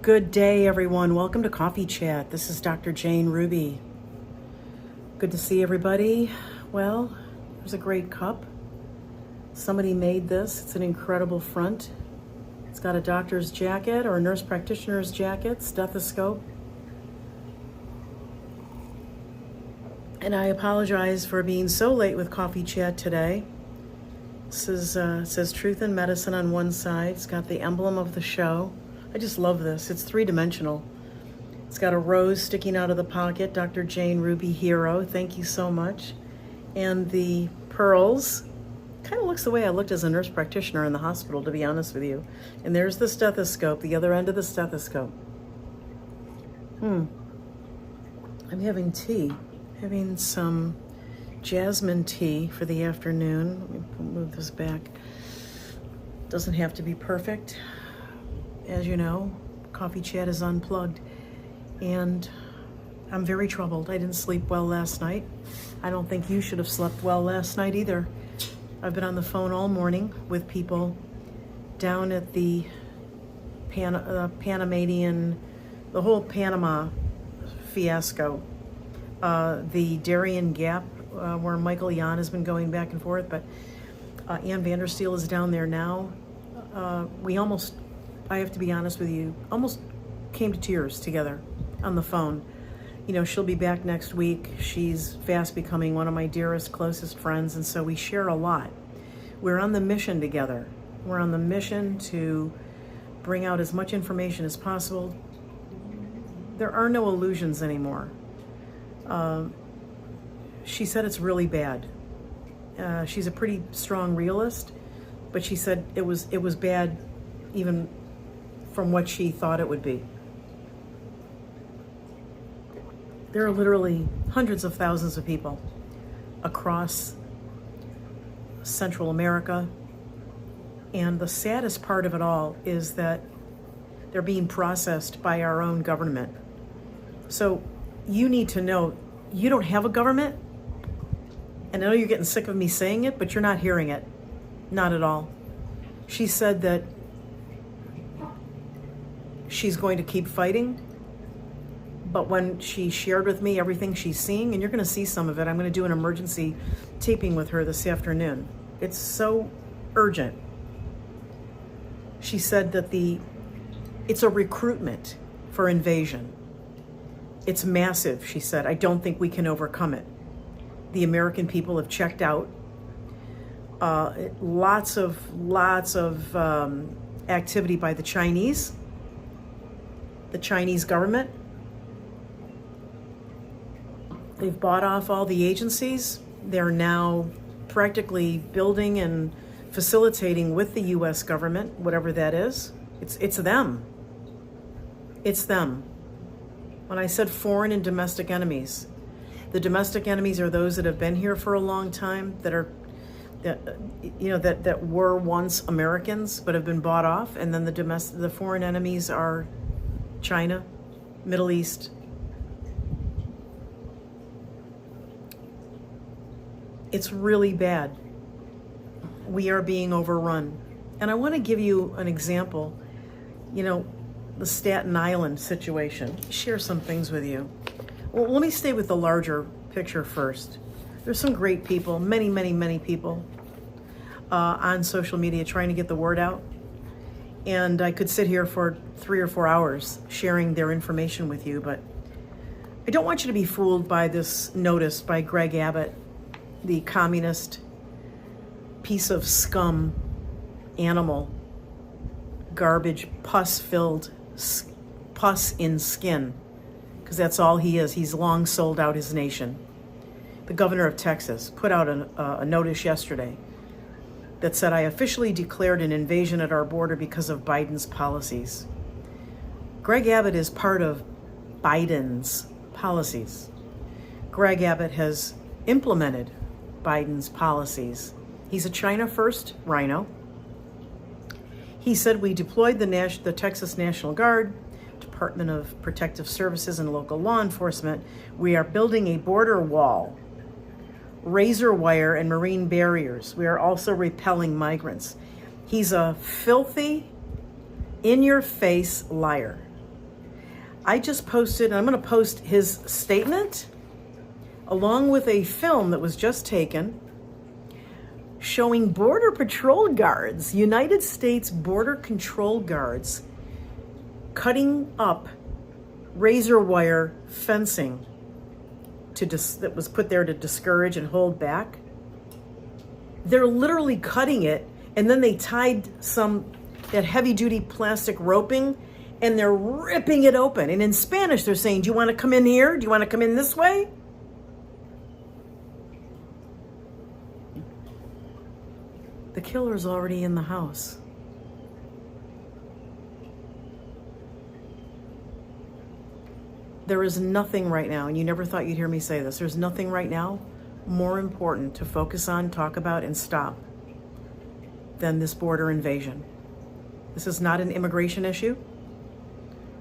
Good day, everyone. Welcome to Coffee Chat. This is Dr. Jane Ruby. Good to see everybody. Well, there's a great cup. Somebody made this. It's an incredible front. It's got a doctor's jacket or a nurse practitioner's jacket, stethoscope. And I apologize for being so late with Coffee Chat today. This is, it says Truth in Medicine on one side. It's got the emblem of the show. I just love this. It's three-dimensional. It's got a rose sticking out of the pocket. Dr. Jane Ruby Hero. Thank you so much. And the pearls. Kind of looks the way I looked as a nurse practitioner in the hospital, to be honest with you. And there's the stethoscope, the other end of the stethoscope. I'm having tea. Having some jasmine tea for the afternoon. Let me move this back. Doesn't have to be perfect. As you know, Coffee Chat is unplugged, and I'm very troubled. I didn't sleep well last night. I don't think you should have slept well last night either. I've been on the phone all morning with people down at the Panamanian, the whole Panama fiasco, the Darien Gap, where Michael Jan has been going back and forth, but Ann Vandersteel is down there now. I have to be honest with you, almost came to tears together on the phone. You know, she'll be back next week. She's fast becoming one of my dearest, closest friends, and so we share a lot. We're on the mission together. We're on the mission to bring out as much information as possible. There are no illusions anymore. She said it's really bad. She's a pretty strong realist, but she said it was bad even from what she thought it would be. There are literally hundreds of thousands of people across Central America, and the saddest part of it all is that they're being processed by our own government. So you need to know you don't have a government, and I know you're getting sick of me saying it, but you're not hearing it. Not at all. She said that she's going to keep fighting, but when she shared with me everything she's seeing, and you're going to see some of it, I'm going to do an emergency taping with her this afternoon. It's so urgent. She said that it's a recruitment for invasion. It's massive, she said. I don't think we can overcome it. The American people have checked out. Lots of activity by the Chinese government. They've bought off all the agencies. They're now practically building and facilitating with the U.S. government, whatever that is. It's them. It's them. When I said foreign and domestic enemies, the domestic enemies are those that have been here for a long time, that were once Americans but have been bought off, and then the foreign enemies are China, Middle East. It's really bad. We are being overrun. And I want to give you an example. You know, the Staten Island situation. Share some things with you. Well, let me stay with the larger picture first. There's some great people, many, many, many people on social media trying to get the word out. And I could sit here for 3 or 4 hours sharing their information with you, but I don't want you to be fooled by this notice by Greg Abbott, the communist piece of scum, animal, garbage, pus-filled, pus in skin, because that's all he is. He's long sold out his nation. The governor of Texas put out a notice yesterday that said, I officially declared an invasion at our border because of Biden's policies. Greg Abbott is part of Biden's policies. Greg Abbott has implemented Biden's policies. He's a China first rhino. He said, we deployed the Texas National Guard, Department of Protective Services, and local law enforcement. We are building a border wall, razor wire, and marine barriers. We are also repelling migrants. He's a filthy, in-your-face liar. I just posted, and I'm going to post his statement along with a film that was just taken showing Border Patrol guards, United States Border Control guards, cutting up razor wire fencing that was put there to discourage and hold back. They're literally cutting it, and then they tied that heavy-duty plastic roping, and they're ripping it open. And in Spanish, they're saying, do you want to come in here? Do you want to come in this way? The killer's already in the house. There is nothing right now, and you never thought you'd hear me say this, there's nothing right now more important to focus on, talk about, and stop than this border invasion. This is not an immigration issue.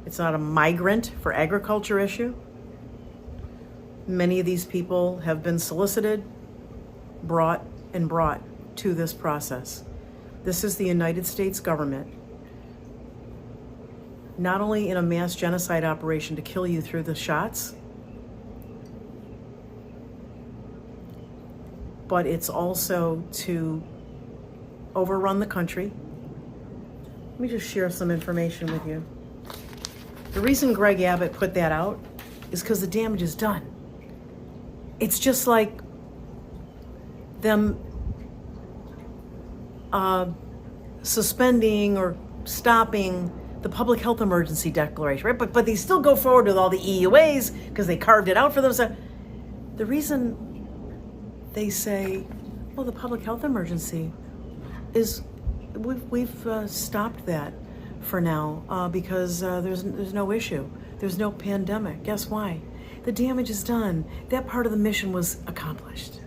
It's not a migrant for agriculture issue. Many of these people have been solicited, brought to this process. This is the United States government, not only in a mass genocide operation to kill you through the shots, but it's also to overrun the country. Let me just share some information with you. The reason Greg Abbott put that out is because the damage is done. It's just like them suspending or stopping the public health emergency declaration, right? But they still go forward with all the EUAs because they carved it out for themselves. The reason they say, well, the public health emergency is, we've stopped that for now because there's no issue. There's no pandemic. Guess why? The damage is done. That part of the mission was accomplished.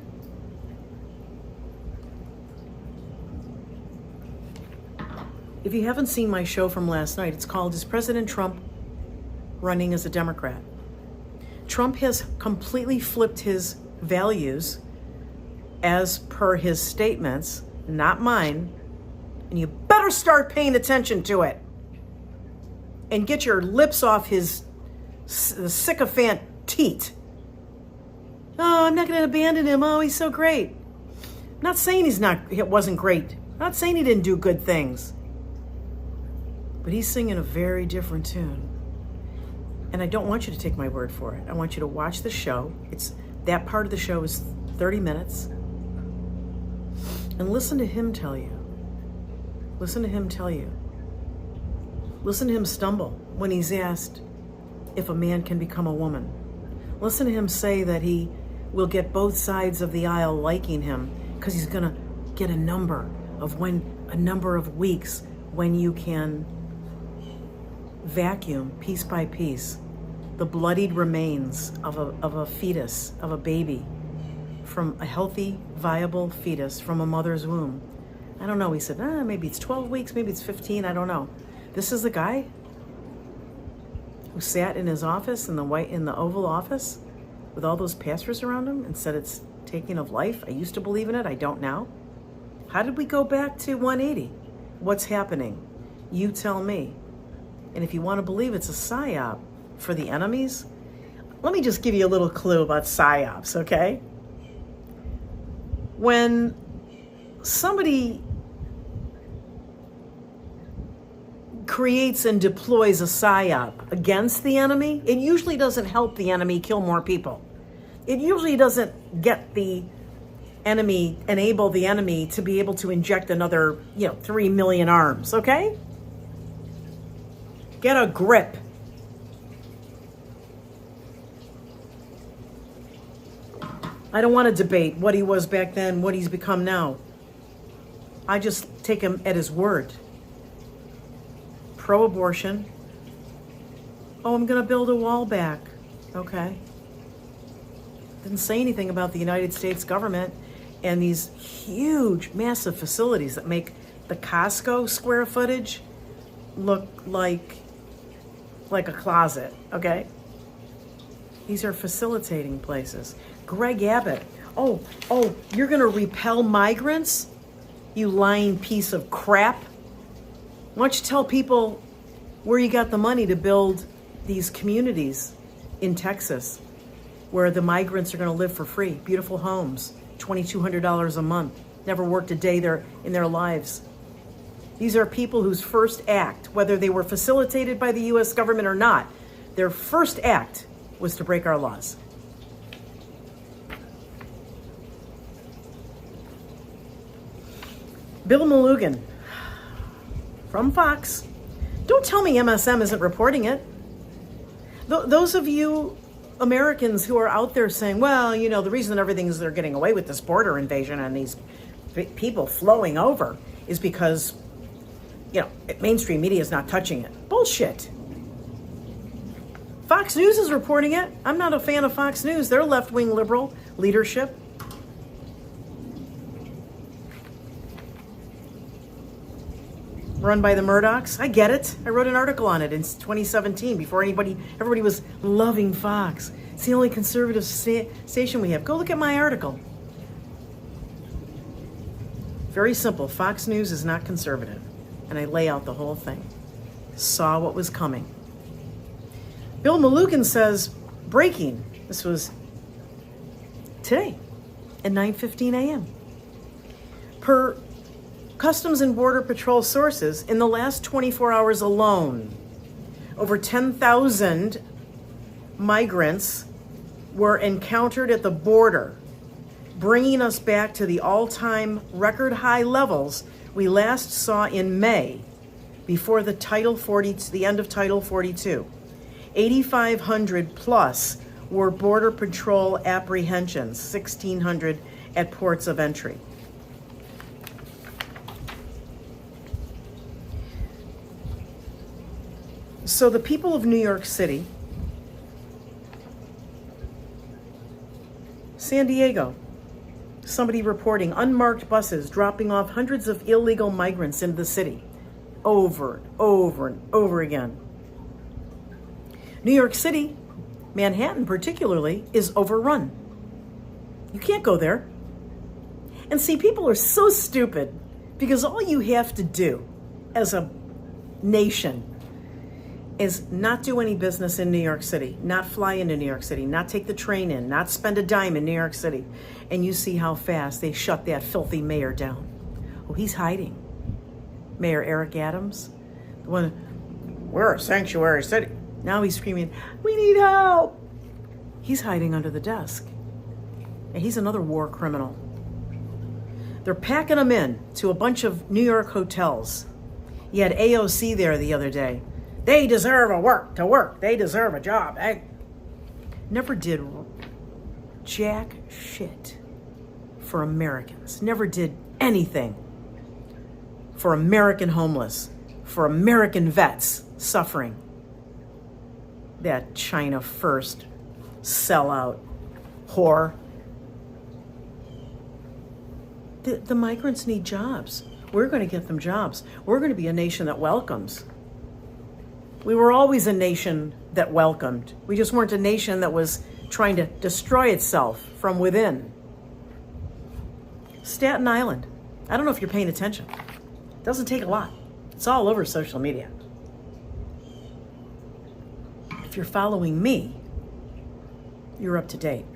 If you haven't seen my show from last night, it's called Is President Trump Running as a Democrat? Trump has completely flipped his values as per his statements, not mine, and you better start paying attention to it and get your lips off his sycophant teat. Oh, I'm not going to abandon him. Oh, he's so great. I'm not saying it wasn't great. I'm not saying he didn't do good things. But he's singing a very different tune. And I don't want you to take my word for it. I want you to watch the show. That part of the show is 30 minutes. And listen to him tell you. Listen to him tell you. Listen to him stumble when he's asked if a man can become a woman. Listen to him say that he will get both sides of the aisle liking him because he's going to get a number of weeks when you can vacuum piece by piece the bloodied remains of a fetus, of a baby, from a healthy, viable fetus from a mother's womb. I don't know. He said, maybe it's 12 weeks, maybe it's 15, I don't know. This is the guy who sat in his office, in the Oval Office, with all those pastors around him and said it's taking of life. I used to believe in it, I don't now. How did we go back to 180? What's happening? You tell me. And if you want to believe it's a psyop for the enemies, let me just give you a little clue about psyops, okay? When somebody creates and deploys a psyop against the enemy, it usually doesn't help the enemy kill more people. It usually doesn't get the enemy, enable the enemy to be able to inject another, 3 million arms, okay? Get a grip. I don't want to debate what he was back then, what he's become now. I just take him at his word. Pro-abortion. Oh, I'm going to build a wall back. Okay. Didn't say anything about the United States government and these huge, massive facilities that make the Costco square footage look like a closet, okay? These are facilitating places. Greg Abbott, oh, you're gonna repel migrants? You lying piece of crap. Why don't you tell people where you got the money to build these communities in Texas where the migrants are going to live for free, beautiful homes, $2,200 a month, never worked a day there in their lives. These are people whose first act, whether they were facilitated by the U.S. government or not, their first act was to break our laws. Bill Malugin from Fox. Don't tell me MSM isn't reporting it. Those of you Americans who are out there saying, well, you know, the reason everything's they're getting away with this border invasion and these people flowing over is because, you know, mainstream media is not touching it. Bullshit. Fox News is reporting it. I'm not a fan of Fox News. They're left-wing liberal leadership. Run by the Murdochs. I get it. I wrote an article on it in 2017 before everybody was loving Fox. It's the only conservative station we have. Go look at my article. Very simple. Fox News is not conservative. And I lay out the whole thing. Saw what was coming. Bill Malugin says, breaking. This was today at 9:15 a.m. Per Customs and Border Patrol sources, in the last 24 hours alone, over 10,000 migrants were encountered at the border, bringing us back to the all-time record high levels we last saw in May, before the end of Title 42. 8,500 plus were Border Patrol apprehensions, 1,600 at ports of entry. So the people of New York City, San Diego, somebody reporting unmarked buses dropping off hundreds of illegal migrants into the city over and over and over again. New York City, Manhattan particularly, is overrun. You can't go there. And see, people are so stupid because all you have to do as a nation is not do any business in New York City, not fly into New York City, not take the train in, not spend a dime in New York City. And you see how fast they shut that filthy mayor down. Oh, he's hiding. Mayor Eric Adams, the one, we're a sanctuary city. Now he's screaming, we need help. He's hiding under the desk. And he's another war criminal. They're packing him in to a bunch of New York hotels. You had AOC there the other day. They deserve to work. They deserve a job. I never did jack shit for Americans. Never did anything for American homeless, for American vets suffering. That China first sellout whore. The migrants need jobs. We're going to get them jobs. We're going to be a nation that welcomes. We were always a nation that welcomed. We just weren't a nation that was trying to destroy itself from within. Staten Island. I don't know if you're paying attention. It doesn't take a lot. It's all over social media. If you're following me, you're up to date.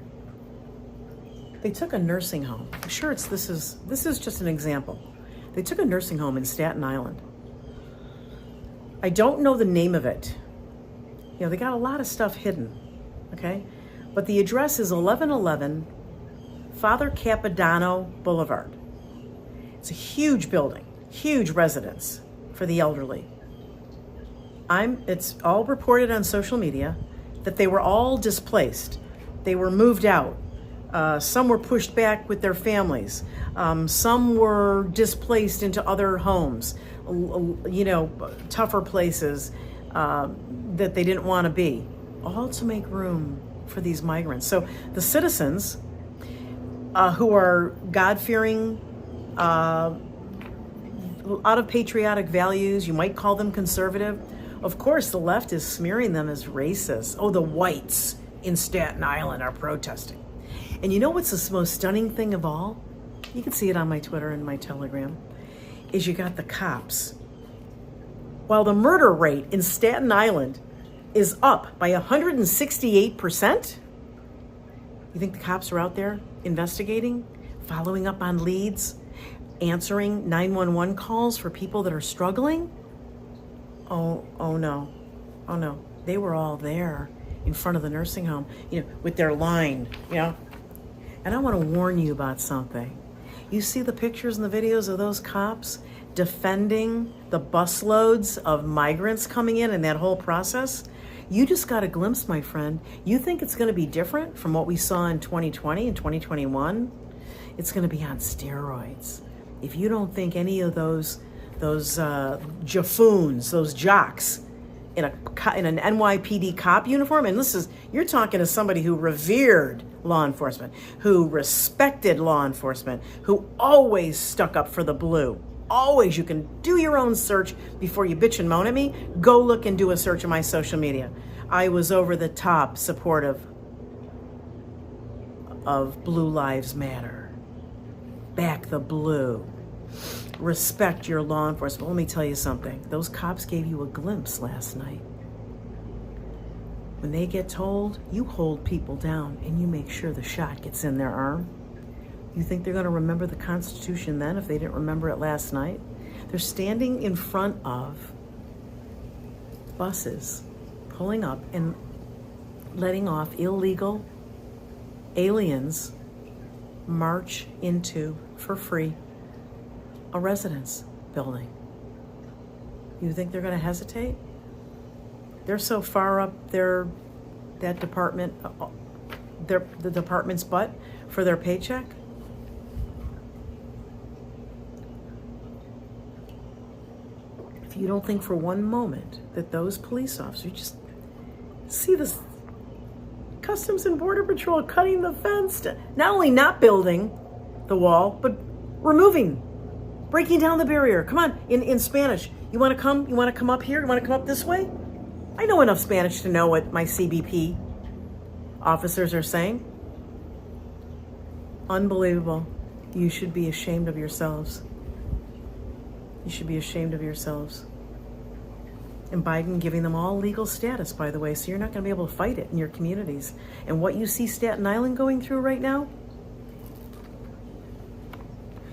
They took a nursing home. I'm sure this is just an example. They took a nursing home in Staten Island. I don't know the name of it. You know, they got a lot of stuff hidden, okay? But the address is 1111 Father Capodanno Boulevard. It's a huge building, huge residence for the elderly. It's all reported on social media that they were all displaced. They were moved out. Some were pushed back with their families. Some were displaced into other homes, you know, tougher places that they didn't want to be, all to make room for these migrants. So the citizens who are God-fearing, out of patriotic values, you might call them conservative. Of course, the left is smearing them as racist. Oh, the whites in Staten Island are protesting. And you know what's the most stunning thing of all? You can see it on my Twitter and my Telegram, is you got the cops. While the murder rate in Staten Island is up by 168%. You think the cops are out there investigating, following up on leads, answering 911 calls for people that are struggling? Oh no. Oh no. They were all there in front of the nursing home, with their line, And I want to warn you about something. You see the pictures and the videos of those cops defending the busloads of migrants coming in and that whole process? You just got a glimpse, my friend. You think it's going to be different from what we saw in 2020 and 2021? It's going to be on steroids. If you don't think any of those jaffoons, those jocks in an NYPD cop uniform, and you're talking to somebody who revered law enforcement, who respected law enforcement, who always stuck up for the blue. Always. You can do your own search before you bitch and moan at me. Go look and do a search on my social media. I was over the top supportive of Blue Lives Matter. Back the blue. Respect your law enforcement. Let me tell you something. Those cops gave you a glimpse last night. When they get told, you hold people down and you make sure the shot gets in their arm. You think they're going to remember the Constitution then if they didn't remember it last night? They're standing in front of buses, pulling up and letting off illegal aliens march into, for free, a residence building. You think they're going to hesitate? They're so far up the department's butt for their paycheck. If you don't think for one moment that those police officers, just see this Customs and Border Patrol cutting the fence, not only not building the wall, but breaking down the barrier. Come on, in Spanish. You want to come? You want to come up here? You want to come up this way? I know enough Spanish to know what my CBP officers are saying. Unbelievable. You should be ashamed of yourselves. You should be ashamed of yourselves. And Biden giving them all legal status, by the way, so you're not going to be able to fight it in your communities. And what you see Staten Island going through right now,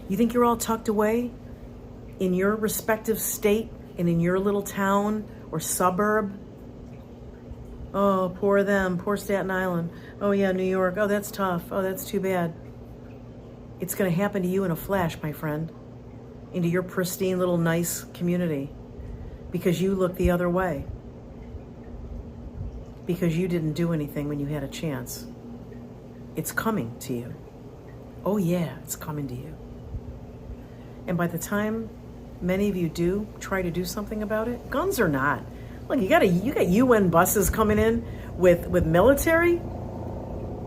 you think you're all tucked away in your respective state and in your little town or suburb? Oh, poor them, poor Staten Island. Oh yeah, New York. Oh, that's tough. Oh, that's too bad. It's going to happen to you in a flash, my friend, into your pristine little nice community, because you look the other way, because you didn't do anything when you had a chance. It's coming to you. Oh yeah, it's coming to you. And by the time many of you do try to do something about it, guns or not, look, you got UN buses coming in with military.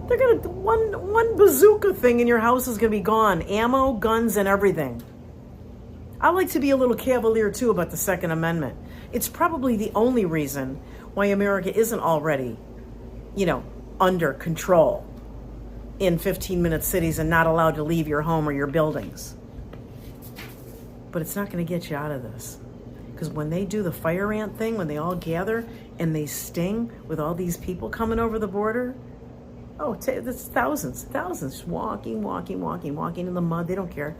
They're gonna one bazooka thing in your house is gonna be gone. Ammo, guns, and everything. I like to be a little cavalier too about the Second Amendment. It's probably the only reason why America isn't already, under control in 15-minute cities and not allowed to leave your home or your buildings. But it's not going to get you out of this. Because when they do the fire ant thing, when they all gather and they sting with all these people coming over the border, that's thousands walking in the mud. They don't care.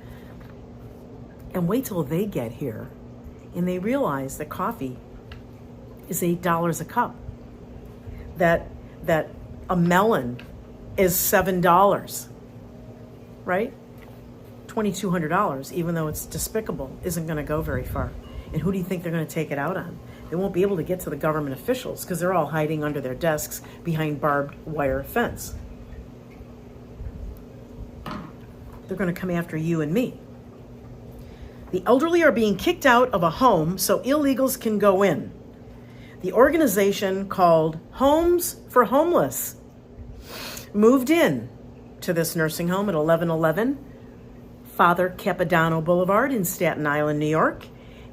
And wait till they get here and they realize that coffee is $8 a cup, that a melon is $7, right? $2,200, even though it's despicable, isn't going to go very far. And who do you think they're going to take it out on? They won't be able to get to the government officials because they're all hiding under their desks behind barbed wire fence. They're going to come after you and me. The elderly are being kicked out of a home so illegals can go in. The organization called Homes for Homeless moved in to this nursing home at 1111 Father Capodanno Boulevard in Staten Island, New York,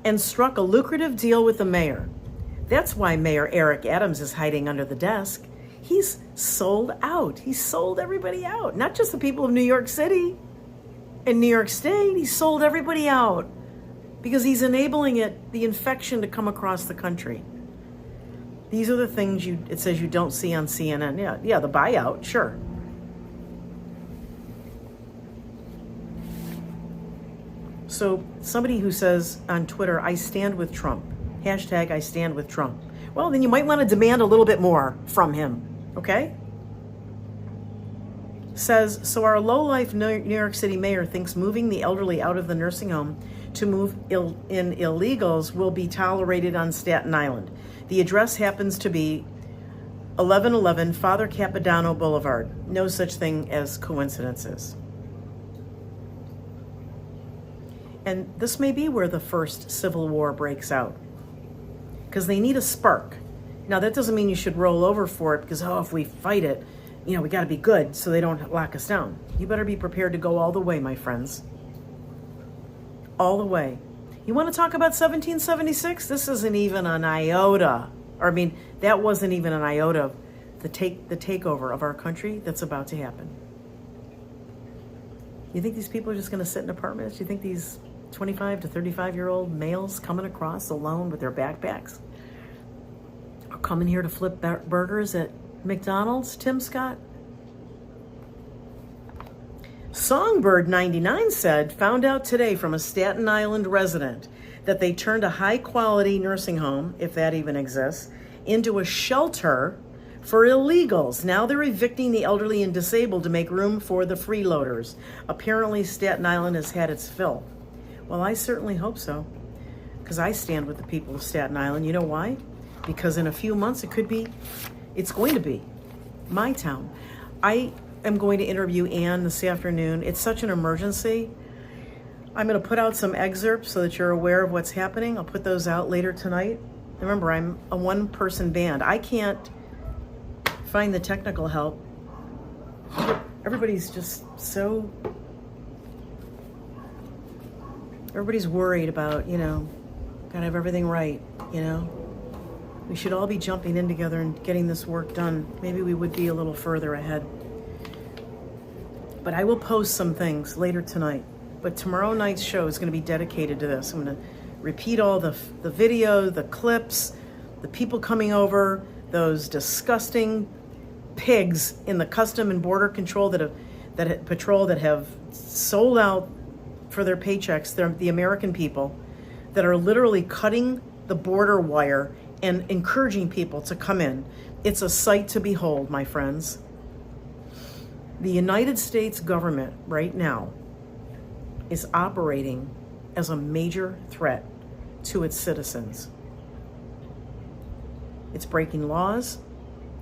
and struck a lucrative deal with the mayor. That's why Mayor Eric Adams is hiding under the desk. He's sold out. He sold everybody out, not just the people of New York City and New York State. He sold everybody out because he's enabling the infection to come across the country. These are the things it says you don't see on CNN. Yeah, the buyout, sure. So somebody who says on Twitter, I stand with Trump, hashtag I stand with Trump. Well, then you might want to demand a little bit more from him, okay? Says, so our low-life New York City mayor thinks moving the elderly out of the nursing home to move in illegals will be tolerated on Staten Island. The address happens to be 1111 Father Capodanno Boulevard. No such thing as coincidences. And this may be where the first civil war breaks out, because they need a spark. Now, that doesn't mean you should roll over for it because, if we fight it, we got to be good so they don't lock us down. You better be prepared to go all the way, my friends. All the way. You want to talk about 1776? This isn't even an iota. That wasn't even an iota of the takeover of our country that's about to happen. You think these people are just going to sit in apartments? You think these 25 to 35-year-old males coming across alone with their backpacks are coming here to flip burgers at McDonald's, Tim Scott? Songbird 99 said, found out today from a Staten Island resident that they turned a high-quality nursing home, if that even exists, into a shelter for illegals. Now they're evicting the elderly and disabled to make room for the freeloaders. Apparently, Staten Island has had its fill. Well, I certainly hope so, because I stand with the people of Staten Island. You know why? Because in a few months, it's going to be my town. I am going to interview Anne this afternoon. It's such an emergency. I'm going to put out some excerpts so that you're aware of what's happening. I'll put those out later tonight. Remember, I'm a one-person band. I can't find the technical help. Everybody's just so... Everybody's worried about, gotta have everything right, We should all be jumping in together and getting this work done. Maybe we would be a little further ahead. But I will post some things later tonight. But tomorrow night's show is going to be dedicated to this. I'm going to repeat all the video, the clips, the people coming over, those disgusting pigs in the Custom and Border Control that have sold out for their paychecks. They're the American people that are literally cutting the border wire and encouraging people to come in. It's a sight to behold, my friends. The United States government right now is operating as a major threat to its citizens. It's breaking laws,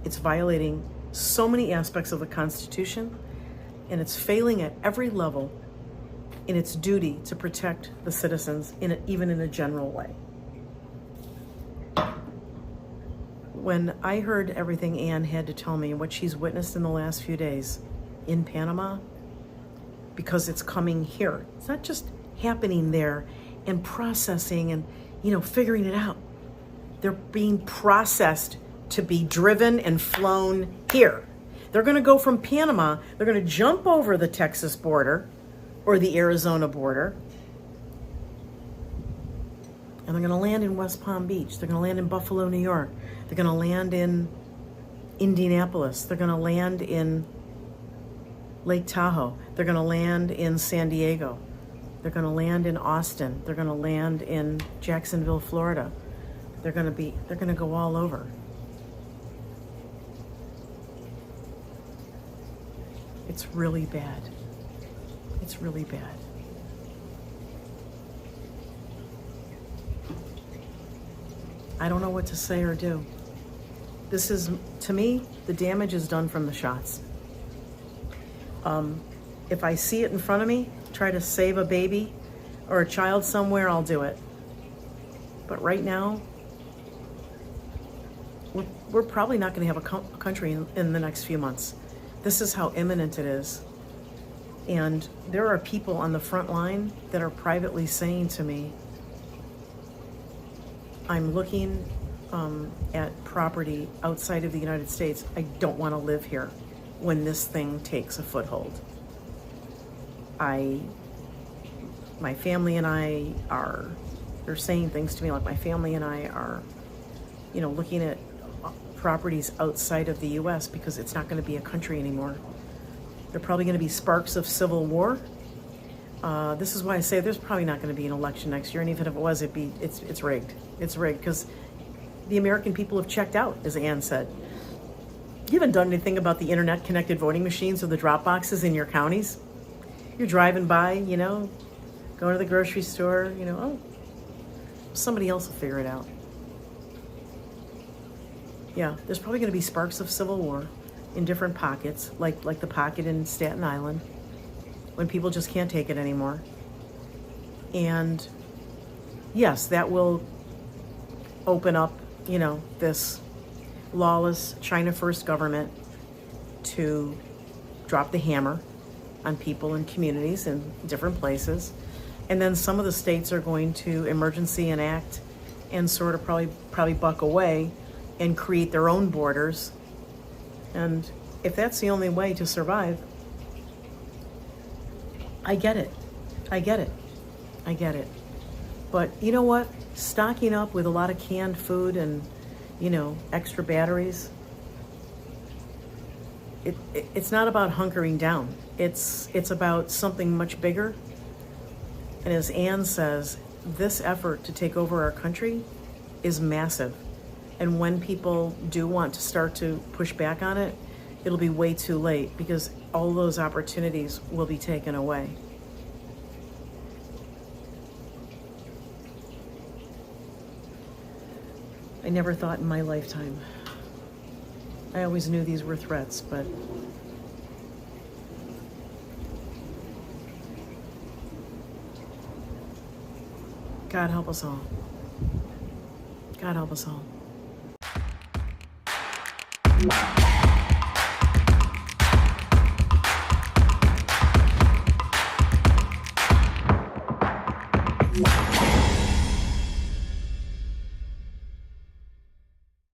it's violating so many aspects of the Constitution, and it's failing at every level in its duty to protect the citizens, even in a general way. When I heard everything Anne had to tell me and what she's witnessed in the last few days in Panama, because it's coming here. It's not just happening there and processing and, figuring it out. They're being processed to be driven and flown here. They're going to go from Panama, they're going to jump over the Texas border or the Arizona border, and they're going to land in West Palm Beach. They're going to land in Buffalo, New York. They're going to land in Indianapolis. They're going to land in Lake Tahoe. They're going to land in San Diego. They're going to land in Austin. They're going to land in Jacksonville, Florida. They're going to go all over. It's really bad. It's really bad. I don't know what to say or do. This is, to me, the damage is done from the shots. If I see it in front of me, try to save a baby or a child somewhere, I'll do it. But right now, we're probably not going to have a country in the next few months. This is how imminent it is. And there are people on the front line that are privately saying to me, I'm looking at property outside of the United States. I don't want to live here when this thing takes a foothold. My family and I they're saying things to me like my family and I are, looking at properties outside of the U.S. because it's not going to be a country anymore. There are probably going to be sparks of civil war. This is why I say there's probably not going to be an election next year, and even if it was, it's rigged. It's rigged because the American people have checked out, as Ann said. You haven't done anything about the internet-connected voting machines or the drop boxes in your counties. You're driving by, going to the grocery store, oh, somebody else will figure it out. Yeah, there's probably going to be sparks of civil war in different pockets, like the pocket in Staten Island, when people just can't take it anymore. And yes, that will open up, this lawless China first government to drop the hammer on people and communities in different places. And then some of the states are going to emergency enact and sort of probably buck away and create their own borders. And if that's the only way to survive, I get it. But you know what? Stocking up with a lot of canned food and, extra batteries, it's not about hunkering down. It's about something much bigger. And as Ann says, this effort to take over our country is massive. And when people do want to start to push back on it, it'll be way too late because all those opportunities will be taken away. I never thought in my lifetime. I always knew these were threats, but God help us all. God help us all. Wow.